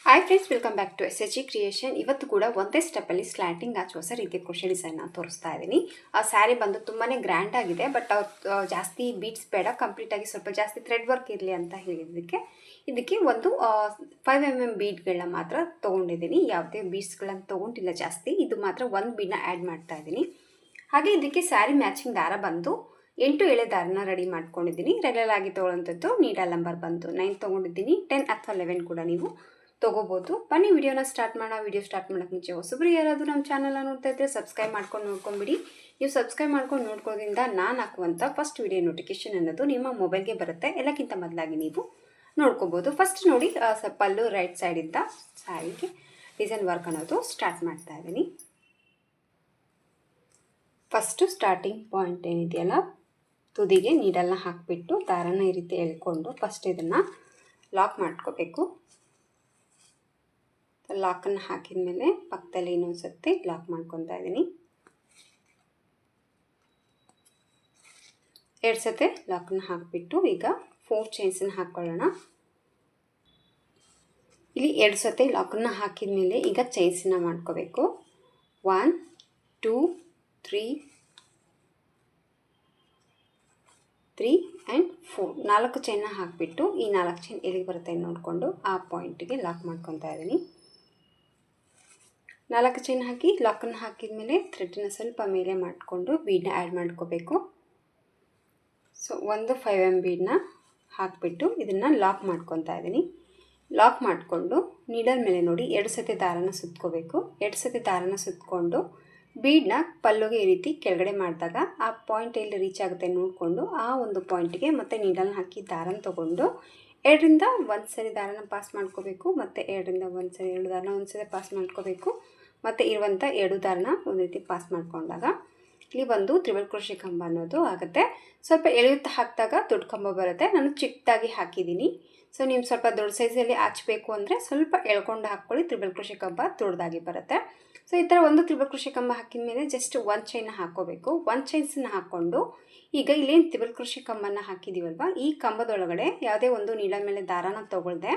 Hi friends, welcome back to SHG creation. ಇವತ್ತು ಕೂಡ ಒಂದೇ ಸ್ಟೆಪ್ಪಲ್ಲಿ ಸ್ಲ್ಯಾಂಟಿಂಗ್ ಮ್ಯಾಚ್ ಹೊಸ ರೀತಿಯ ಕ್ರೋಶೆ ಡಿಸೈನ್ನ ತೋರಿಸ್ತಾ ಇದ್ದೀನಿ. ಆ ಸ್ಯಾರಿ ಬಂದು ತುಂಬಾ ಗ್ರ್ಯಾಂಡ್ ಆಗಿದೆ, ಬಟ್ ಜಾಸ್ತಿ ಬೀಟ್ಸ್ ಬೇಡ, ಕಂಪ್ಲೀಟಾಗಿ ಸ್ವಲ್ಪ ಜಾಸ್ತಿ ಥ್ರೆಡ್ ವರ್ಕ್ ಇರಲಿ ಅಂತ ಹೇಳಿದ್ದಕ್ಕೆ ಇದಕ್ಕೆ ಒಂದು 5mm ಬೀಡ್ಗಳನ್ನ ಮಾತ್ರ ತೊಗೊಂಡಿದ್ದೀನಿ. ಯಾವುದೇ ಬೀಡ್ಸ್ಗಳನ್ನ ತೊಗೊಂಡಿಲ್ಲ ಜಾಸ್ತಿ, ಇದು ಮಾತ್ರ ಒಂದು ಬೀಡನ್ನ ಆ್ಯಡ್ ಮಾಡ್ತಾ ಇದ್ದೀನಿ. ಹಾಗೆ ಇದಕ್ಕೆ ಸ್ಯಾರಿ ಮ್ಯಾಚಿಂಗ್ ದಾರ ಬಂದು 8 ಎಳೆ ದಾರನ ರೆಡಿ ಮಾಡ್ಕೊಂಡಿದ್ದೀನಿ. ರೆಗ್ಯುಲರ್ ಆಗಿ ತೊಗೊಳ್ಳೋಂಥದ್ದು ನೀಡಲ್ ನಂಬರ್ ಬಂದು 9 ತೊಗೊಂಡಿದ್ದೀನಿ. 10 ಅಥವಾ 11 ಕೂಡ ನೀವು ತೊಗೋಬೋದು. ಬನ್ನಿ ವಿಡಿಯೋನ ಸ್ಟಾರ್ಟ್ ಮಾಡೋಣ. ವಿಡಿಯೋ ಸ್ಟಾರ್ಟ್ ಮಾಡೋಕ್ಕೆ ಮುಂಚೆ ಹೊಸಬ್ರು ಯಾರಾದರೂ ನಮ್ಮ ಚಾನಲ್ನ ನೋಡ್ತಾ ಇದ್ದರೆ ಸಬ್ಸ್ಕ್ರೈಬ್ ಮಾಡ್ಕೊಂಡು ನೋಡ್ಕೊಂಬಿಡಿ. ನೀವು ಸಬ್ಸ್ಕ್ರೈಬ್ ಮಾಡ್ಕೊಂಡು ನೋಡ್ಕೊಳ್ಳೋದ್ರಿಂದ ನಾನು ಹಾಕುವಂಥ ಫಸ್ಟ್ ವಿಡಿಯೋ ನೋಟಿಫಿಕೇಷನ್ ಅನ್ನೋದು ನಿಮ್ಮ ಮೊಬೈಲ್ಗೆ ಬರುತ್ತೆ. ಎಲ್ಲಕ್ಕಿಂತ ಮೊದಲಾಗಿ ನೀವು ನೋಡ್ಕೋಬೋದು. ಫಸ್ಟ್ ನೋಡಿ, ಪಲ್ಲು ರೈಟ್ ಸೈಡಿಂದ ಸ್ಯಾರಿಗೆ ಡಿಸೈನ್ ವರ್ಕ್ ಅನ್ನೋದು ಸ್ಟಾರ್ಟ್ ಮಾಡ್ತಾ ಇದ್ದೀನಿ. ಫಸ್ಟು ಸ್ಟಾರ್ಟಿಂಗ್ ಪಾಯಿಂಟ್ ಏನಿದೆಯಲ್ಲ, ತುದಿಗೆ ನೀಡಲ್ನ ಹಾಕಿಬಿಟ್ಟು ದಾರನ ಈ ರೀತಿ ಎಳ್ಕೊಂಡು ಫಸ್ಟ್ ಇದನ್ನು ಲಾಕ್ ಮಾಡ್ಕೋಬೇಕು. ಲಾಕನ್ನು ಹಾಕಿದ ಮೇಲೆ ಪಕ್ಕದಲ್ಲಿ ಇನ್ನೊಂದು ಸರ್ತಿ ಲಾಕ್ ಮಾಡ್ಕೊತಾ ಇದ್ದೀನಿ. 2 ಸತಿ ಲಾಕನ್ನು ಹಾಕಿಬಿಟ್ಟು ಈಗ 4 ಚೈನ್ಸನ್ನು ಹಾಕ್ಕೊಳ್ಳೋಣ. ಇಲ್ಲಿ 2 ಸತಿ ಲಾಕನ್ನು ಹಾಕಿದ ಮೇಲೆ ಈಗ ಚೈನ್ಸನ್ನ ಮಾಡ್ಕೋಬೇಕು. 1 2 3 ಆ್ಯಂಡ್ 4 4 ಚೈನ್ನ ಹಾಕಿಬಿಟ್ಟು ಈ 4 ಚೈನ್ ಎಲ್ಲಿಗೆ ಬರುತ್ತೆ ನೋಡಿಕೊಂಡು ಆ ಪಾಯಿಂಟಿಗೆ ಲಾಕ್ ಮಾಡ್ಕೊತಾ ಇದ್ದೀನಿ. 4 ಚೈನ್ ಹಾಕಿ ಲಾಕನ್ನು ಹಾಕಿದ ಮೇಲೆ ಥ್ರೆಡ್ನ ಸ್ವಲ್ಪ ಮೇಲೆ ಮಾಡಿಕೊಂಡು ಬೀಡನ್ನ ಆ್ಯಡ್ ಮಾಡ್ಕೋಬೇಕು. ಸೊ ಒಂದು 5mm ಬೀಡನ್ನ ಹಾಕಿಬಿಟ್ಟು ಇದನ್ನು ಲಾಕ್ ಮಾಡ್ಕೊತಾ ಇದ್ದೀನಿ. ಲಾಕ್ ಮಾಡಿಕೊಂಡು ನೀಡಲ್ ಮೇಲೆ ನೋಡಿ 2 ಸತಿ ದಾರನ ಸುತ್ಕೋಬೇಕು. 2 ಸತಿ ದಾರನ ಸುತ್ತಕೊಂಡು ಬೀಡನ್ನ ಪಲ್ಲುಗೆ ಈ ರೀತಿ ಕೆಳಗಡೆ ಮಾಡಿದಾಗ ಆ ಪಾಯಿಂಟ್ ಎಲ್ಲಿ ರೀಚ್ ಆಗುತ್ತೆ ನೋಡಿಕೊಂಡು ಆ ಒಂದು ಪಾಯಿಂಟಿಗೆ ಮತ್ತೆ ನೀಡಲ್ನ ಹಾಕಿ ದಾರನ ತೊಗೊಂಡು 2ರಿಂದ 1 ಸರಿ ದಾರನ ಪಾಸ್ ಮಾಡ್ಕೋಬೇಕು. ಮತ್ತು 2ರಿಂದ 1 ಸರಿ 2 ದಾರನ 1 ಸರಿ ಪಾಸ್ ಮಾಡ್ಕೋಬೇಕು. ಮತ್ತು ಇರುವಂಥ 2 ದಾರನ ಒಂದು ರೀತಿ ಪಾಸ್ ಮಾಡ್ಕೊಂಡಾಗ ಇಲ್ಲಿ ಒಂದು ತ್ರಿಬಲ್ ಕ್ರೋಶೆ ಕಂಬ ಅನ್ನೋದು ಆಗುತ್ತೆ. ಸ್ವಲ್ಪ ಎಳೆಯುತ್ತಾ ಹಾಕಿದಾಗ ದೊಡ್ಡ ಕಂಬ ಬರುತ್ತೆ. ನಾನು ಚಿಕ್ಕದಾಗಿ ಹಾಕಿದ್ದೀನಿ. ಸೊ ನೀವು ಸ್ವಲ್ಪ ದೊಡ್ಡ ಸೈಜಲ್ಲಿ ಹಚ್ಚಬೇಕು ಅಂದರೆ ಸ್ವಲ್ಪ ಎಳ್ಕೊಂಡು ಹಾಕ್ಕೊಳ್ಳಿ, ತ್ರಿಬಲ್ ಕ್ರೋಶೆ ಕಂಬ ದೊಡ್ಡದಾಗಿ ಬರುತ್ತೆ. ಸೊ ಈ ಥರ ಒಂದು ತ್ರಿಬಲ್ ಕ್ರೋಶೆ ಕಂಬ ಹಾಕಿದ ಮೇಲೆ ಜಸ್ಟ್ 1 ಚೈನ್ನ ಹಾಕ್ಕೋಬೇಕು. 1 ಚೈನ್ಸನ್ನು ಹಾಕ್ಕೊಂಡು ಈಗ ಇಲ್ಲೇನು ತ್ರಿಬಲ್ ಕ್ರೋಶೆ ಕಂಬನ ಹಾಕಿದ್ದೀವಲ್ವ, ಈ ಕಂಬದೊಳಗಡೆ ಯಾವುದೇ ಒಂದು ನೀಡಲ್ ಮೇಲೆ ದಾರಾನ ತೊಗೊಳ್ದೆ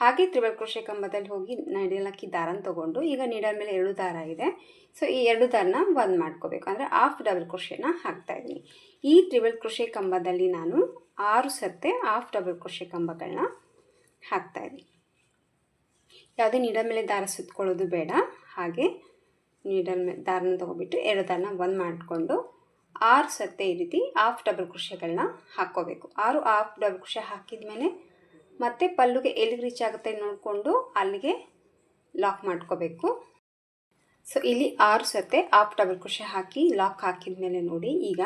ಹಾಗೆ ತ್ರಿಬಲ್ ಕ್ರೋಶೆ ಕಂಬದಲ್ಲಿ ಹೋಗಿ ನೀಡಲ್ ಹಾಕಿ ದಾರನ ತೊಗೊಂಡು ಈಗ ನೀಡಲ್ ಮೇಲೆ 2 ದಾರ ಇದೆ. ಸೊ ಈ 2 ದಾರನ ಒಂದು ಮಾಡ್ಕೋಬೇಕು, ಅಂದರೆ ಹಾಫ್ ಡಬಲ್ ಕ್ರೋಶೆನ ಹಾಕ್ತಾಯಿದ್ದೀನಿ. ಈ ತ್ರಿಬಲ್ ಕ್ರೋಶೆ ಕಂಬದಲ್ಲಿ ನಾನು 6 ಸತಿ ಹಾಫ್ ಡಬಲ್ ಕ್ರೋಶೆ ಕಂಬಗಳನ್ನ ಹಾಕ್ತಾಯಿದ್ದೀನಿ. ಯಾವುದೇ ನೀಡಲ್ ಮೇಲೆ ದಾರ ಸುತ್ಕೊಳ್ಳೋದು ಬೇಡ. ಹಾಗೆ ನೀಡಲ್ ಮೇಲೆ ದಾರನ ತೊಗೊಬಿಟ್ಟು 2 ದಾರನ ಒಂದು ಮಾಡಿಕೊಂಡು 6 ಸತಿ ಈ ರೀತಿ ಹಾಫ್ ಡಬಲ್ ಕ್ರೋಶೆಗಳನ್ನ ಹಾಕ್ಕೋಬೇಕು. 6 ಹಾಫ್ ಡಬಲ್ ಕ್ರೋಶೆ ಹಾಕಿದ ಮೇಲೆ ಮತ್ತು ಪಲ್ಲುಗೆ ಎಲ್ಲಿಗೆ ರೀಚ್ ಆಗುತ್ತೆ ನೋಡಿಕೊಂಡು ಅಲ್ಲಿಗೆ ಲಾಕ್ ಮಾಡ್ಕೋಬೇಕು. ಸೊ ಇಲ್ಲಿ 6 ಸತಿ ಹಾಫ್ ಡಬಲ್ ಕ್ರೋಶೆ ಹಾಕಿ ಲಾಕ್ ಹಾಕಿದ ಮೇಲೆ ನೋಡಿ ಈಗ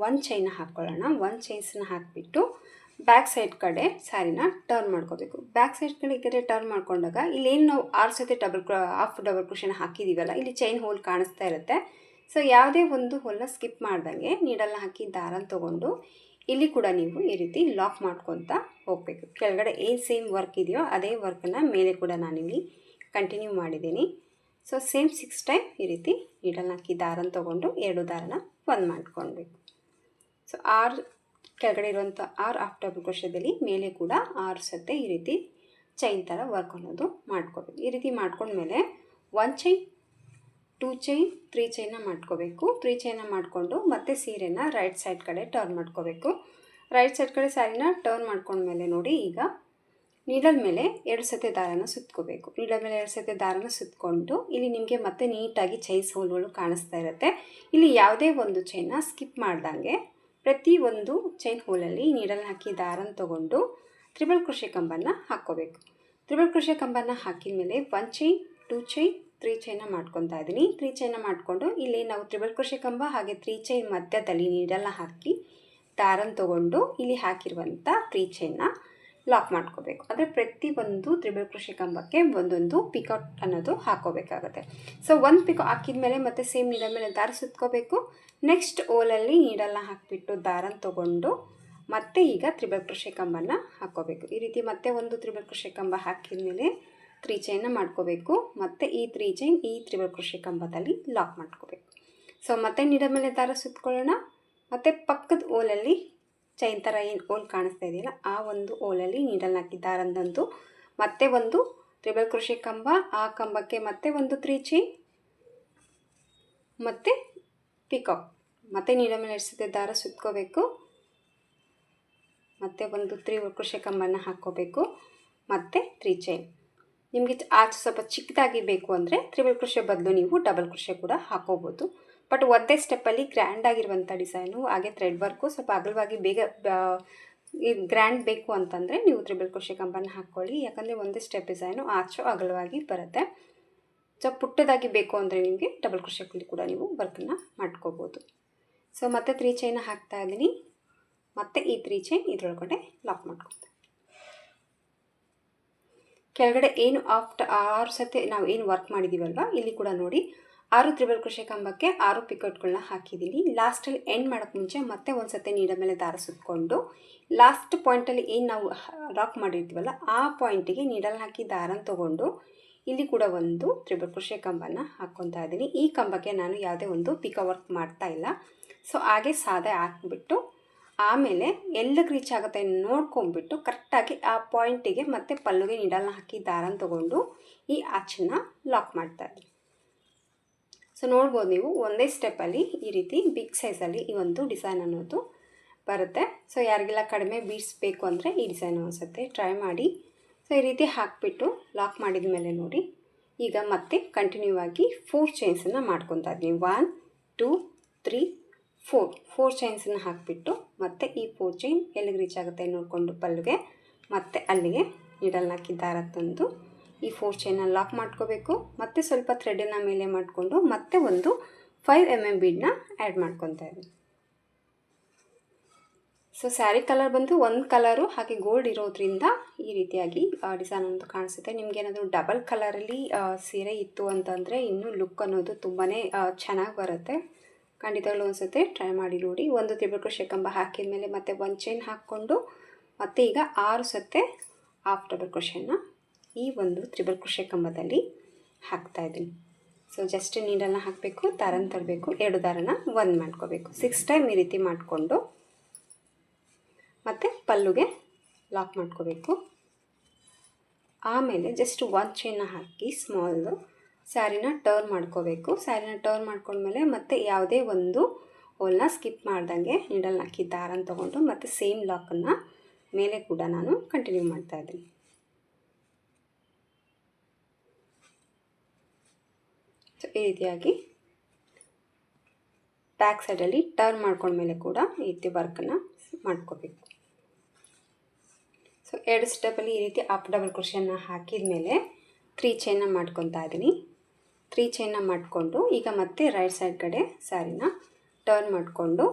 1 ಚೈನ್ನ ಹಾಕ್ಕೊಳ್ಳೋಣ. 1 ಚೈನ್ಸನ್ನ ಹಾಕಿಬಿಟ್ಟು ಬ್ಯಾಕ್ ಸೈಡ್ ಕಡೆ ಸ್ಯಾರಿನ ಟರ್ನ್ ಮಾಡ್ಕೋಬೇಕು. ಬ್ಯಾಕ್ ಸೈಡ್ ಕಡೆ ಟರ್ನ್ ಮಾಡ್ಕೊಂಡಾಗ ಇಲ್ಲೇನು ನಾವು 6 ಸತಿ ಹಾಫ್ ಡಬಲ್ ಕ್ರೋಶೆನ ಹಾಕಿದ್ದೀವಲ್ಲ, ಇಲ್ಲಿ ಚೈನ್ ಹೋಲ್ ಕಾಣಿಸ್ತಾ ಇರುತ್ತೆ. ಸೊ ಯಾವುದೇ ಒಂದು ಹೋಲ್ನ ಸ್ಕಿಪ್ ಮಾಡ್ದಂಗೆ ನೀಡಲ್ನ ಹಾಕಿ ದಾರನ ತೊಗೊಂಡು ಇಲ್ಲಿ ಕೂಡ ನೀವು ಈ ರೀತಿ ಲಾಕ್ ಮಾಡ್ಕೊತಾ ಹೋಗಬೇಕು. ಕೆಳಗಡೆ ಏನು ಸೇಮ್ ವರ್ಕ್ ಇದೆಯೋ ಅದೇ ವರ್ಕನ್ನು ಮೇಲೆ ಕೂಡ ನಾನಿಲ್ಲಿ ಕಂಟಿನ್ಯೂ ಮಾಡಿದ್ದೀನಿ. ಸೊ ಸೇಮ್ 6 ಟೈಮ್ ಈ ರೀತಿ ನೀಡಲ್ನ ಹಾಕಿ ದಾರನ ತೊಗೊಂಡು 2 ದಾರನ ಒಂದು ಮಾಡ್ಕೊಳ್ಬೇಕು. ಸೊ 6 ಕೆಳಗಡೆ ಇರುವಂಥ 6 ಹಾಫ್ ಡಬಲ್ ಕ್ರೋಶೆದಲ್ಲಿ ಮೇಲೆ ಕೂಡ 6 ಸತಿ ಈ ರೀತಿ ಚೈನ್ ಥರ ವರ್ಕ್ ಅನ್ನೋದು ಮಾಡ್ಕೋಬೇಕು. ಈ ರೀತಿ ಮಾಡ್ಕೊಂಡ್ಮೇಲೆ 1 ಚೈನ್ 2 ಚೈನ್ 3 ಚೈನ್ನ ಮಾಡ್ಕೋಬೇಕು. 3 ಚೈನ್ನ ಮಾಡಿಕೊಂಡು ಮತ್ತೆ ಸೀರೆನ ರೈಟ್ ಸೈಡ್ ಕಡೆ ಟರ್ನ್ ಮಾಡ್ಕೋಬೇಕು. ರೈಟ್ ಸೈಡ್ ಕಡೆ ಸ್ಯಾರಿನ ಟರ್ನ್ ಮಾಡ್ಕೊಂಡ್ಮೇಲೆ ನೋಡಿ ಈಗ ನೀಡಲ್ ಮೇಲೆ 2 ಸತಿ ದಾರನ ಸುತ್ಕೋಬೇಕು. ನೀಡಲ್ ಮೇಲೆ 2 ಸತಿ ದಾರನ ಸುತ್ತಕೊಂಡು ಇಲ್ಲಿ ನಿಮಗೆ ಮತ್ತೆ ನೀಟಾಗಿ ಚೈನ್ಸ್ ಹೋಲ್ಗಳು ಕಾಣಿಸ್ತಾ ಇರುತ್ತೆ. ಇಲ್ಲಿ ಯಾವುದೇ ಒಂದು ಚೈನ್ನ ಸ್ಕಿಪ್ ಮಾಡ್ದಂಗೆ ಪ್ರತಿ ಒಂದು ಚೈನ್ ಹೋಲಲ್ಲಿ ನೀಡಲ್ನ ಹಾಕಿ ದಾರನ ತೊಗೊಂಡು ತ್ರಿಬಲ್ ಕ್ರೋಶೆ ಕಂಬನ ಹಾಕ್ಕೋಬೇಕು. ತ್ರಿಬಲ್ ಕ್ರೋಶೆ ಕಂಬನ ಹಾಕಿದ ಮೇಲೆ 1 ಚೈನ್ 2 ಚೈನ್ 3 ಚೈನ್ನ ಮಾಡ್ಕೊತಾ ಇದ್ದೀನಿ. 3 ಚೈನ್ನ ಮಾಡಿಕೊಂಡು ಇಲ್ಲಿ ನಾವು ತ್ರಿಬಲ್ ಕ್ರೋಶೆ ಕಂಬ ಹಾಗೆ 3 ಚೈನ್ ಮಧ್ಯದಲ್ಲಿ ನೀಡಲ್ನ ಹಾಕಿ ದಾರನ ತೊಗೊಂಡು ಇಲ್ಲಿ ಹಾಕಿರುವಂಥ 3 ಚೈನ್ನ ಲಾಕ್ ಮಾಡ್ಕೋಬೇಕು. ಅಂದರೆ ಪ್ರತಿ ಒಂದು ತ್ರಿಬಲ್ ಕ್ರೋಶೆ ಕಂಬಕ್ಕೆ ಒಂದೊಂದು ಪಿಕಾಟ್ ಅನ್ನೋದು ಹಾಕೋಬೇಕಾಗುತ್ತೆ. ಸೊ ಒಂದು ಪಿಕೋ ಹಾಕಿದ ಮೇಲೆ ಮತ್ತೆ ಸೇಮ್ ನೀಡಲ್ ಮೇಲೆ ದಾರ ಸುತ್ಕೋಬೇಕು. ನೆಕ್ಸ್ಟ್ ಓಲಲ್ಲಿ ನೀಡಲ್ನ ಹಾಕಿಬಿಟ್ಟು ದಾರನ ತೊಗೊಂಡು ಮತ್ತೆ ಈಗ ತ್ರಿಬಲ್ ಕ್ರೋಶೆ ಕಂಬನ ಹಾಕ್ಕೋಬೇಕು. ಈ ರೀತಿ ಮತ್ತೆ ಒಂದು ತ್ರಿಬಲ್ ಕ್ರೋಶೆ ಕಂಬ ಹಾಕಿದ ಮೇಲೆ 3 ಚೈನ್ನ ಮಾಡ್ಕೋಬೇಕು. ಮತ್ತು ಈ 3 ಚೈನ್ ಈ ತ್ರಿಬಲ್ ಕ್ರೋಶೆ ಕಂಬದಲ್ಲಿ ಲಾಕ್ ಮಾಡ್ಕೋಬೇಕು. ಸೊ ಮತ್ತೆ ನೀಡಲ್ ಮೇಲೆ ದಾರ ಸುತ್ಕೊಳ್ಳೋಣ. ಮತ್ತು ಪಕ್ಕದ ಓಲಲ್ಲಿ ಚೈನ್ ಥರ ಏನು ಓಲ್ ಕಾಣಿಸ್ತಾ ಇದೆಯಲ್ಲ ಆ ಒಂದು ಓಲಲ್ಲಿ ನೀಡಲ್ನ ಹಾಕಿ ದಾರದಂತೂ ಮತ್ತೆ ಒಂದು ಟ್ರಿಬಲ್ ಕ್ರೋಶೆ ಕಂಬ, ಆ ಕಂಬಕ್ಕೆ ಮತ್ತೆ ಒಂದು 3 ಚೈನ್ ಮತ್ತು ಪಿಕಾಕ್, ಮತ್ತೆ ನೀಡಲ್ ಮೇಲೆ 2 ಸತಿ ದಾರ ಸುತ್ಕೋಬೇಕು, ಮತ್ತು ಒಂದು 3 ಕ್ರೋಶೆ ಕಂಬನ ಹಾಕ್ಕೋಬೇಕು, ಮತ್ತು 3 ಚೈನ್. ನಿಮಗೆ ಆಚೆ ಸ್ವಲ್ಪ ಚಿಕ್ಕದಾಗಿ ಬೇಕು ಅಂದರೆ ಟ್ರಿಬಲ್ ಕ್ರೋಶೆ ಬದಲು ನೀವು ಡಬಲ್ ಕ್ರೋಶೆ ಕೂಡ ಹಾಕೋಬೋದು. ಬಟ್ ಒಂದೇ ಸ್ಟೆಪ್ಪಲ್ಲಿ ಗ್ರ್ಯಾಂಡಾಗಿರುವಂಥ ಡಿಸೈನು, ಹಾಗೆ ಥ್ರೆಡ್ ವರ್ಕು ಸ್ವಲ್ಪ ಅಗಲವಾಗಿ ಬೇಗ ಗ್ರ್ಯಾಂಡ್ ಬೇಕು ಅಂತಂದರೆ ನೀವು ಟ್ರಿಬಲ್ ಕ್ರೋಶೆ ಕಂಬನ ಹಾಕ್ಕೊಳ್ಳಿ. ಯಾಕಂದರೆ ಒಂದೇ ಸ್ಟೆಪ್ ಡಿಸೈನು ಆಚೆ ಅಗಲವಾಗಿ ಬರುತ್ತೆ. ಸೊ ಪುಟ್ಟದಾಗಿ ಬೇಕು ಅಂದರೆ ನಿಮಗೆ ಡಬಲ್ ಕ್ರೋಶೆಯಲ್ಲಿ ಕೂಡ ನೀವು ವರ್ಕನ್ನು ಮಾಡ್ಕೋಬೋದು. ಸೊ ಮತ್ತೆ 3 ಚೈನ ಹಾಕ್ತಾ ಇದ್ದೀನಿ, ಮತ್ತು ಈ 3 ಚೈನ್ ಇದರೊಳಗಡೆ ಲಾಕ್ ಮಾಡ್ಕೊತೀನಿ. ಕೆಳಗಡೆ ಏನು 6 ಸತಿ ನಾವು ಏನು ವರ್ಕ್ ಮಾಡಿದ್ದೀವಲ್ವ, ಇಲ್ಲಿ ಕೂಡ ನೋಡಿ 6 ಟ್ರಿಬಲ್ ಕ್ರೋಶೆ ಕಂಬಕ್ಕೆ 6 ಪಿಕೋಟ್ಗಳನ್ನ ಹಾಕಿದ್ದೀನಿ. ಲಾಸ್ಟಲ್ಲಿ ಎಂಡ್ ಮಾಡೋಕ್ಕೆ ಮುಂಚೆ ಮತ್ತೆ ಒಂದು ಸತಿ ನೀಡಲ್ ಮೇಲೆ ದಾರ ಸುತ್ತಕೊಂಡು ಲಾಸ್ಟ್ ಪಾಯಿಂಟಲ್ಲಿ ಏನು ನಾವು ಲಾಕ್ ಮಾಡಿರ್ತೀವಲ್ಲ ಆ ಪಾಯಿಂಟಿಗೆ ನೀಡಲ್ ಹಾಕಿ ದಾರನ ತೊಗೊಂಡು ಇಲ್ಲಿ ಕೂಡ ಒಂದು ಟ್ರಿಬಲ್ ಕ್ರೋಶೆ ಕಂಬನ ಹಾಕ್ಕೊತಾ ಇದ್ದೀನಿ. ಈ ಕಂಬಕ್ಕೆ ನಾನು ಯಾವುದೇ ಒಂದು ಪಿಕೋ ವರ್ಕ್ ಮಾಡ್ತಾ ಇಲ್ಲ. ಸೊ ಹಾಗೆ ಸಾದೆ ಹಾಕ್ಬಿಟ್ಟು ಆಮೇಲೆ ಎಲ್ಲಿಗೆ ರೀಚ್ ಆಗುತ್ತೆ ನೋಡ್ಕೊಂಬಿಟ್ಟು ಕರೆಕ್ಟಾಗಿ ಆ ಪಾಯಿಂಟಿಗೆ ಮತ್ತು ಪಲ್ಲುಗೆ ನೀಡಲ್ನ ಹಾಕಿ ದಾರನ ತೊಗೊಂಡು ಈ ಆಚನ್ನ ಲಾಕ್ ಮಾಡ್ತಾಯಿದ್ದೀನಿ. ಸೊ ನೋಡ್ಬೋದು ನೀವು ಒಂದೇ ಸ್ಟೆಪ್ಪಲ್ಲಿ ಈ ರೀತಿ ಬಿಗ್ ಸೈಜಲ್ಲಿ ಈ ಒಂದು ಡಿಸೈನ್ ಅನ್ನೋದು ಬರುತ್ತೆ. ಸೊ ಯಾರಿಗೆಲ್ಲ ಕಡಿಮೆ ಬೀಡ್ಸ್ ಬೇಕು ಅಂದರೆ ಈ ಡಿಸೈನ್ ಅನಿಸುತ್ತೆ ಟ್ರೈ ಮಾಡಿ. ಸೊ ಈ ರೀತಿ ಹಾಕಿಬಿಟ್ಟು ಲಾಕ್ ಮಾಡಿದ ಮೇಲೆ ನೋಡಿ, ಈಗ ಮತ್ತೆ ಕಂಟಿನ್ಯೂ ಆಗಿ 4 ಚೈನ್ಸನ್ನು ಮಾಡ್ಕೊತಾ ಇದ್ದೀನಿ. 1 2 3 4 ಚೈನ್ಸನ್ನು ಹಾಕಿಬಿಟ್ಟು ಮತ್ತೆ ಈ 4 ಚೈನ್ ಎಲ್ಲಿಗೆ ರೀಚ್ ಆಗುತ್ತೆ ನೋಡಿಕೊಂಡು ಪಲ್ಲುಗೆ ಮತ್ತೆ ಅಲ್ಲಿಗೆ ನೀಡಲ್ನ ಹಾಕಿ ದಾರ ತಂದು ಈ 4 ಚೈನ್ನ ಲಾಕ್ ಮಾಡ್ಕೋಬೇಕು. ಮತ್ತು ಸ್ವಲ್ಪ ಥ್ರೆಡನ್ನು ಮೇಲೆ ಮಾಡಿಕೊಂಡು ಮತ್ತೆ ಒಂದು 5 mm ಬೀಡನ್ನ ಆ್ಯಡ್ ಮಾಡ್ಕೊತಾ ಇದ್ದೀನಿ. ಸೊ ಸ್ಯಾರಿ ಕಲರ್ ಬಂದು ಒಂದು ಕಲರು ಹಾಗೆ ಗೋಲ್ಡ್ ಇರೋದ್ರಿಂದ ಈ ರೀತಿಯಾಗಿ ಡಿಸೈನ್ ಅನ್ನೋದು ಕಾಣಿಸುತ್ತೆ. ನಿಮಗೇನಾದರೂ ಡಬಲ್ ಕಲರಲ್ಲಿ ಸೀರೆ ಇತ್ತು ಅಂತಂದರೆ ಇನ್ನೂ ಲುಕ್ ಅನ್ನೋದು ತುಂಬಾ ಚೆನ್ನಾಗಿ ಬರುತ್ತೆ. ಖಂಡಿತವಾಗ್ಲೂ ಅನಿಸುತ್ತೆ, ಟ್ರೈ ಮಾಡಿ ನೋಡಿ. ಒಂದು ಟ್ರಿಬಲ್ ಕ್ರೋಶೆ ಕಂಬ ಹಾಕಿದ ಮೇಲೆ ಮತ್ತೆ ಒಂದು ಚೈನ್ ಹಾಕ್ಕೊಂಡು ಮತ್ತು ಈಗ 6 ಸತಿ ಹಾಫ್ ಡಬಲ್ ಕ್ರೋಶೆನ ಈ ಒಂದು ಟ್ರಿಬಲ್ ಕ್ರೋಶೆ ಕಂಬದಲ್ಲಿ ಹಾಕ್ತಾಯಿದ್ದೀನಿ. ಸೊ ಜಸ್ಟ್ ನೀಡಲ್ನ ಹಾಕಬೇಕು, ದಾರನ ತರಬೇಕು, 2 ದಾರನ ಒಂದು ಮಾಡ್ಕೋಬೇಕು. 6 ಟೈಮ್ ಈ ರೀತಿ ಮಾಡಿಕೊಂಡು ಮತ್ತು ಪಲ್ಲುಗೆ ಲಾಕ್ ಮಾಡ್ಕೋಬೇಕು. ಆಮೇಲೆ ಜಸ್ಟ್ 1 ಚೈನ್ನ ಹಾಕಿ ಸ್ಮಾಲ್ದು ಸ್ಯಾರಿನ ಟರ್ನ್ ಮಾಡ್ಕೋಬೇಕು. ಸ್ಯಾರಿನ ಟರ್ನ್ ಮಾಡ್ಕೊಂಡ್ಮೇಲೆ ಮತ್ತೆ ಯಾವುದೇ ಒಂದು ಹೋಲ್ನ ಸ್ಕಿಪ್ ಮಾಡ್ದಂಗೆ ನೀಡಲ್ನ ಹಾಕಿ ದಾರನ ತೊಗೊಂಡು ಮತ್ತು ಸೇಮ್ ಲಾಕನ್ನು ಮೇಲೆ ಕೂಡ ನಾನು ಕಂಟಿನ್ಯೂ ಮಾಡ್ತಾಯಿದ್ದೀನಿ. ಸೊ ಈ ರೀತಿಯಾಗಿ ಬ್ಯಾಕ್ ಸೈಡಲ್ಲಿ ಟರ್ನ್ ಮಾಡ್ಕೊಂಡ್ಮೇಲೆ ಕೂಡ ಈ ರೀತಿ ವರ್ಕನ್ನು ಮಾಡ್ಕೋಬೇಕು. ಸೊ 2 ಸ್ಟೆಪ್ಪಲ್ಲಿ ಈ ರೀತಿ ಅಪ್ ಡಬಲ್ ಕ್ರೋಶೆನ ಹಾಕಿದ ಮೇಲೆ 3 ಚೈನ್ನ ಮಾಡ್ಕೊತಾ ಇದ್ದೀನಿ. 3 ಚೈನ್ನ ಮಾಡಿಕೊಂಡು ಈಗ ಮತ್ತೆ ರೈಟ್ ಸೈಡ್ ಕಡೆ ಸ್ಯಾರಿನ ಟರ್ನ್ ಮಾಡಿಕೊಂಡು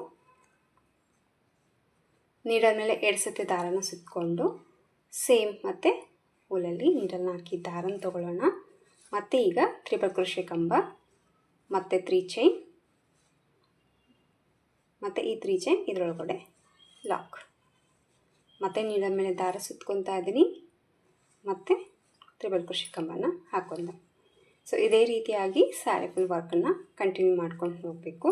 ನೀಡಲ್ ಮೇಲೆ 2 ಸತಿ ದಾರನ ಸುತ್ತಕೊಂಡು ಸೇಮ್ ಮತ್ತು ಹೂಲಲ್ಲಿ ನೀಡಲ್ನ ಹಾಕಿ ದಾರನ ತೊಗೊಳ್ಳೋಣ. ಮತ್ತು ಈಗ ಟ್ರಿಬಲ್ ಕ್ರೋಶೆ ಕಂಬ ಮತ್ತು 3 ಚೈನ್ ಮತ್ತು ಈ 3 ಚೈನ್ ಇದರೊಳಗಡೆ ಲಾಕ್, ಮತ್ತು ನೀಡಲ್ ಮೇಲೆ ದಾರ ಸುತ್ಕೊತಾ ಇದ್ದೀನಿ ಮತ್ತು ಟ್ರಿಬಲ್ ಕ್ರೋಶೆ ಕಂಬನ ಹಾಕೊಂಡೆ. ಸೊ ಇದೇ ರೀತಿಯಾಗಿ ಸ್ಯಾರಿ ಫುಲ್ ವರ್ಕನ್ನು ಕಂಟಿನ್ಯೂ ಮಾಡ್ಕೊಂಡು ಹೋಗಬೇಕು.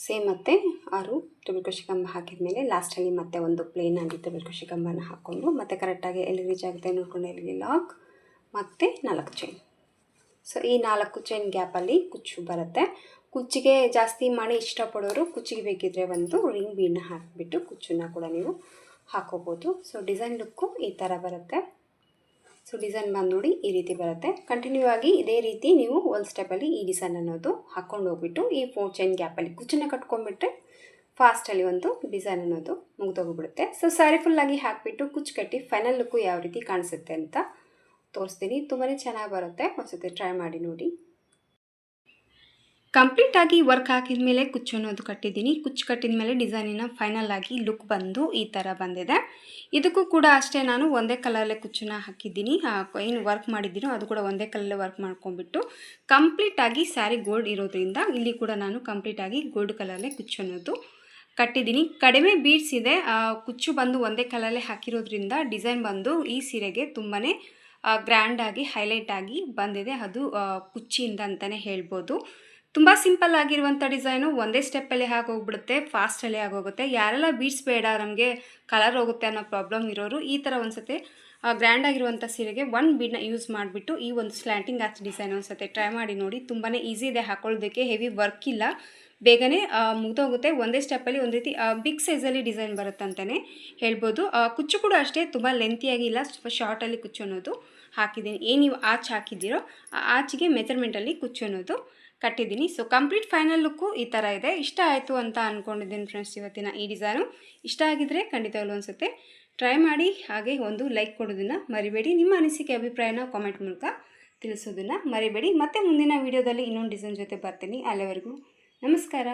ಸೇಮ್ ಮತ್ತೆ 6 ಟ್ರಿಬಲ್ ಕ್ರೋಶೆ ಕಂಬ ಹಾಕಿದ ಮೇಲೆ ಲಾಸ್ಟಲ್ಲಿ ಮತ್ತೆ ಒಂದು ಪ್ಲೇನ್ ಆಗಿ ಟ್ರಿಬಲ್ ಕ್ರೋಶೆ ಕಂಬನ ಹಾಕ್ಕೊಂಡು ಮತ್ತೆ ಕರೆಕ್ಟಾಗಿ ಎಲ್ಲಿ ರೀಚ್ ಆಗುತ್ತೆ ನೋಡ್ಕೊಂಡು ಎಲ್ಲಿಗೆ ಲಾಕ್ ಮತ್ತು 4 ಚೈನ್. ಸೊ ಈ 4 ಚೈನ್ ಗ್ಯಾಪಲ್ಲಿ ಕುಚ್ಚು ಬರುತ್ತೆ. ಕುಚ್ಚಿಗೆ ಜಾಸ್ತಿ ಮಾಡಿ ಇಷ್ಟಪಡೋರು ಕುಚ್ಚಿಗೆ ಬೇಕಿದ್ರೆ ಒಂದು ರಿಂಗ್ ಬೀಡನ್ನ ಹಾಕಿಬಿಟ್ಟು ಕುಚ್ಚನ್ನು ಕೂಡ ನೀವು ಹಾಕೋಬೋದು. ಸೊ ಡಿಸೈನ್ ಲುಕ್ಕು ಈ ಥರ ಬರುತ್ತೆ. ಸೊ ಡಿಸೈನ್ ಬಂದು ನೋಡಿ ಈ ರೀತಿ ಬರುತ್ತೆ. ಕಂಟಿನ್ಯೂ ಆಗಿ ಇದೇ ರೀತಿ ನೀವು ಒಂದು ಸ್ಟೆಪ್ಪಲ್ಲಿ ಈ ಡಿಸೈನ್ ಅನ್ನೋದು ಹಾಕ್ಕೊಂಡು ಹೋಗ್ಬಿಟ್ಟು ಈ 4 ಚೈನ್ ಗ್ಯಾಪಲ್ಲಿ ಕುಚ್ಚನ್ನು ಕಟ್ಕೊಂಡ್ಬಿಟ್ರೆ ಫಾಸ್ಟಲ್ಲಿ ಒಂದು ಡಿಸೈನ್ ಅನ್ನೋದು ಮುಗಿದೋಗ್ಬಿಡುತ್ತೆ. ಸೊ ಸ್ಯಾರಿ ಫುಲ್ಲಾಗಿ ಹಾಕಿಬಿಟ್ಟು ಕುಚ್ಚು ಕಟ್ಟಿ ಫೈನಲ್ ಲುಕ್ಕು ಯಾವ ರೀತಿ ಕಾಣಿಸುತ್ತೆ ಅಂತ ತೋರಿಸ್ತೀನಿ. ತುಂಬಾ ಚೆನ್ನಾಗಿ ಬರುತ್ತೆ, ಒಂದ್ಸತಿ ಟ್ರೈ ಮಾಡಿ ನೋಡಿ. ಕಂಪ್ಲೀಟಾಗಿ ವರ್ಕ್ ಹಾಕಿದ ಮೇಲೆ ಕುಚ್ಚು ಅನ್ನೋದು ಕಟ್ಟಿದ್ದೀನಿ. ಕುಚ್ಚು ಕಟ್ಟಿದ ಮೇಲೆ ಡಿಸೈನಿನ ಫೈನಲ್ ಆಗಿ ಲುಕ್ ಬಂದು ಈ ಥರ ಬಂದಿದೆ. ಇದಕ್ಕೂ ಕೂಡ ಅಷ್ಟೇ ನಾನು ಒಂದೇ ಕಲರಲ್ಲೇ ಕುಚ್ಚನ್ನ ಹಾಕಿದ್ದೀನಿ. ಏನು ವರ್ಕ್ ಮಾಡಿದ್ದೀನೋ ಅದು ಕೂಡ ಒಂದೇ ಕಲರಲ್ಲೇ ವರ್ಕ್ ಮಾಡ್ಕೊಂಡ್ಬಿಟ್ಟು ಕಂಪ್ಲೀಟಾಗಿ ಸ್ಯಾರಿ ಗೋಲ್ಡ್ ಇರೋದ್ರಿಂದ ಇಲ್ಲಿ ಕೂಡ ನಾನು ಕಂಪ್ಲೀಟಾಗಿ ಗೋಲ್ಡ್ ಕಲರಲ್ಲೇ ಕುಚ್ಚು ಅನ್ನೋದು ಕಟ್ಟಿದ್ದೀನಿ. ಕಡಿಮೆ ಬೀಡ್ಸ್ ಇದೆ, ಕುಚ್ಚು ಬಂದು ಒಂದೇ ಕಲರಲ್ಲೇ ಹಾಕಿರೋದ್ರಿಂದ ಡಿಸೈನ್ ಬಂದು ಈ ಸೀರೆಗೆ ತುಂಬಾ ಗ್ರ್ಯಾಂಡಾಗಿ ಹೈಲೈಟ್ ಆಗಿ ಬಂದಿದೆ. ಅದು ಕುಚ್ಚಿಯಿಂದ ಅಂತಲೇ ಹೇಳ್ಬೋದು. ತುಂಬ ಸಿಂಪಲ್ ಆಗಿರುವಂಥ ಡಿಸೈನು ಒಂದೇ ಸ್ಟೆಪ್ಪಲ್ಲಿ ಆಗೋಗ್ಬಿಡುತ್ತೆ, ಫಾಸ್ಟಲ್ಲಿ ಆಗೋಗುತ್ತೆ. ಯಾರೆಲ್ಲ ಬೀಡ್ಸ್ ಬೇಡ ನಮಗೆ ಕಲರ್ ಹೋಗುತ್ತೆ ಅನ್ನೋ ಪ್ರಾಬ್ಲಮ್ ಇರೋರು ಈ ಥರ ಒಂದು ಸತಿ ಗ್ರ್ಯಾಂಡ್ ಆಗಿರುವಂಥ ಸೀರೆಗೆ ಒಂದು ಬೀಡನ್ನ ಯೂಸ್ ಮಾಡಿಬಿಟ್ಟು ಈ ಒಂದು ಸ್ಲ್ಯಾಂಟಿಂಗ್ ಆರ್ಚ್ ಡಿಸೈನ್ ಒಂದು ಸತಿ ಟ್ರೈ ಮಾಡಿ ನೋಡಿ. ತುಂಬಾ ಈಸಿ ಇದೆ ಹಾಕೊಳ್ಳೋದಕ್ಕೆ, ಹೆವಿ ವರ್ಕ್ ಇಲ್ಲ, ಬೇಗನೆ ಮುಗಿದೋಗುತ್ತೆ. ಒಂದೇ ಸ್ಟೆಪ್ಪಲ್ಲಿ ಒಂದು ರೀತಿ ಬಿಗ್ ಸೈಜಲ್ಲಿ ಡಿಸೈನ್ ಬರುತ್ತೆ ಅಂತಲೇ ಹೇಳ್ಬೋದು. ಕುಚ್ಚು ಕೂಡ ಅಷ್ಟೇ ತುಂಬ ಲೆಂತಿಯಾಗಿ ಇಲ್ಲ, ಸ್ವಲ್ಪ ಶಾರ್ಟಲ್ಲಿ ಕುಚ್ಚು ಅನ್ನೋದು ಹಾಕಿದ್ದೀನಿ. ಏನು ನೀವು ಆಚ್ ಹಾಕಿದ್ದೀರೋ ಆ ಆಚಿಗೆ ಮೆಜರ್ಮೆಂಟಲ್ಲಿ ಕುಚ್ಚು ಅನ್ನೋದು ಕಟ್ಟಿದ್ದೀನಿ. ಸೊ ಕಂಪ್ಲೀಟ್ ಫೈನಲ್ ಲುಕ್ಕು ಈ ಥರ ಇದೆ. ಇಷ್ಟ ಆಯಿತು ಅಂತ ಅಂದ್ಕೊಂಡಿದ್ದೀನಿ ಫ್ರೆಂಡ್ಸ್ ಇವತ್ತಿನ ಈ ಡಿಸೈನು. ಇಷ್ಟ ಆಗಿದ್ದರೆ ಖಂಡಿತವಾಗ್ಲೂ ಅನಿಸುತ್ತೆ ಟ್ರೈ ಮಾಡಿ, ಹಾಗೆ ಒಂದು ಲೈಕ್ ಕೊಡೋದನ್ನು ಮರಿಬೇಡಿ. ನಿಮ್ಮ ಅನಿಸಿಕೆ ಅಭಿಪ್ರಾಯನ ಕಾಮೆಂಟ್ ಮೂಲಕ ತಿಳಿಸೋದನ್ನು ಮರಿಬೇಡಿ. ಮತ್ತೆ ಮುಂದಿನ ವೀಡಿಯೋದಲ್ಲಿ ಇನ್ನೊಂದು ಡಿಸೈನ್ ಜೊತೆ ಬರ್ತೀನಿ. ಅಲ್ಲಿವರೆಗೂ ನಮಸ್ಕಾರ.